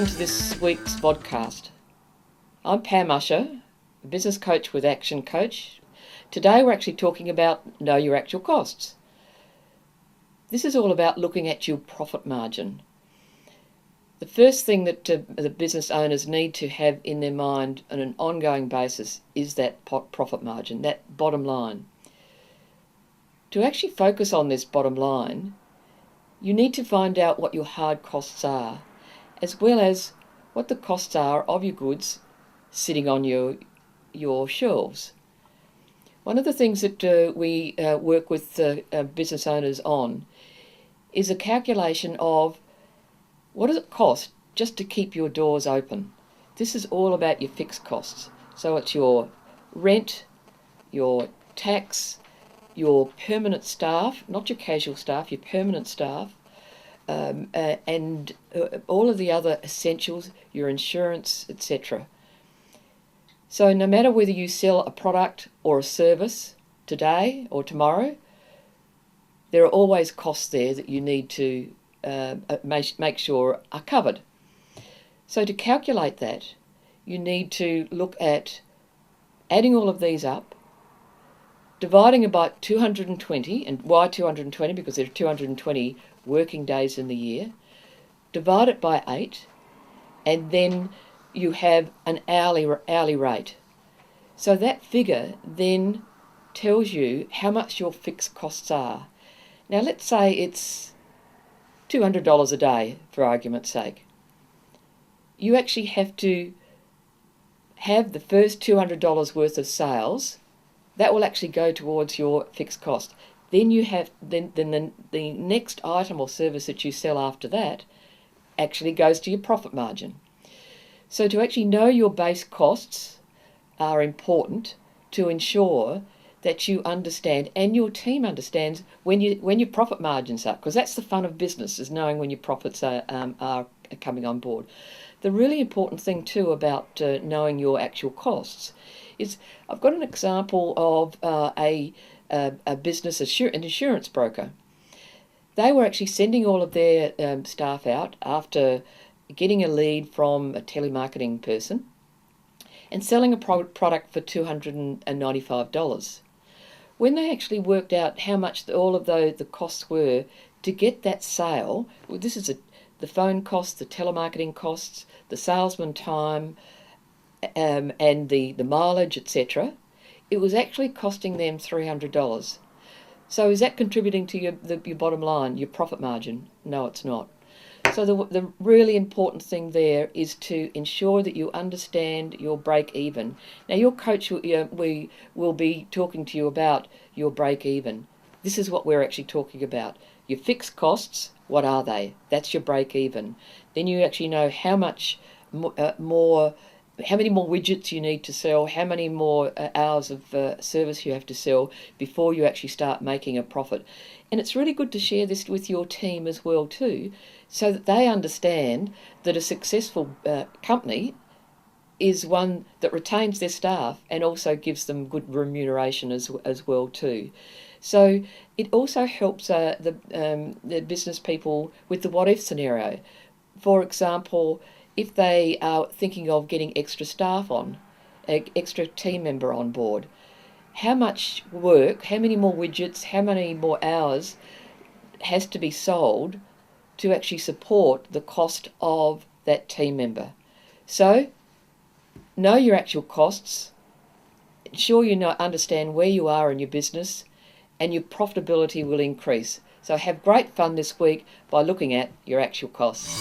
Welcome to this week's podcast. I'm Pam Usher, a business coach with Action Coach. Today we're actually talking about know your actual costs. This is all about looking at your profit margin. The first thing that the business owners need to have in their mind on an ongoing basis is that profit margin, that bottom line. To actually focus on this bottom line, you need to find out what your hard costs are, as well as what the costs are of your goods sitting on your shelves. One of the things that we work with business owners on is a calculation of what does it cost just to keep your doors open. This is all about your fixed costs. So it's your rent, your tax, your permanent staff, not your casual staff, your permanent staff, and all of the other essentials, your insurance, etc. So no matter whether you sell a product or a service today or tomorrow, there are always costs there that you need to make sure are covered. So to calculate that, you need to look at adding all of these up, dividing about 220, and why 220? Because there are 220 working days in the year. Divide it by 8, and then you have an hourly rate. So that figure then tells you how much your fixed costs are. Now let's say it's $200 a day, for argument's sake. You actually have to have the first $200 worth of sales. That will actually go towards your fixed cost. Then you have then the next item or service that you sell after that actually goes to your profit margin. So to actually know your base costs are important to ensure that you understand and your team understands when your profit margins are, because that's the fun of business, is knowing when your profits are coming on board. The really important thing too about knowing your actual costs is, I've got an example of a business, an insurance broker. They were actually sending all of their staff out after getting a lead from a telemarketing person and selling a product for $295. When they actually worked out how much all of the costs were to get that sale, well, this is the phone costs, the telemarketing costs, the salesman time, and the mileage, etc., it was actually costing them $300. So is that contributing to your bottom line, your profit margin? No, it's not. So the really important thing there is to ensure that you understand your break even. Now your coach, we will be talking to you about your break even. This is what we're actually talking about. Your fixed costs, what are they? That's your break even. Then you actually know how much how many more widgets you need to sell, how many more hours of service you have to sell before you actually start making a profit. And it's really good to share this with your team as well too, so that they understand that a successful company is one that retains their staff and also gives them good remuneration as well too. So it also helps the business people with the what-if scenario. For example, if they are thinking of getting extra staff on, an extra team member on board, how much work, how many more widgets, how many more hours has to be sold to actually support the cost of that team member? So, know your actual costs, ensure you understand where you are in your business, and your profitability will increase. So have great fun this week by looking at your actual costs.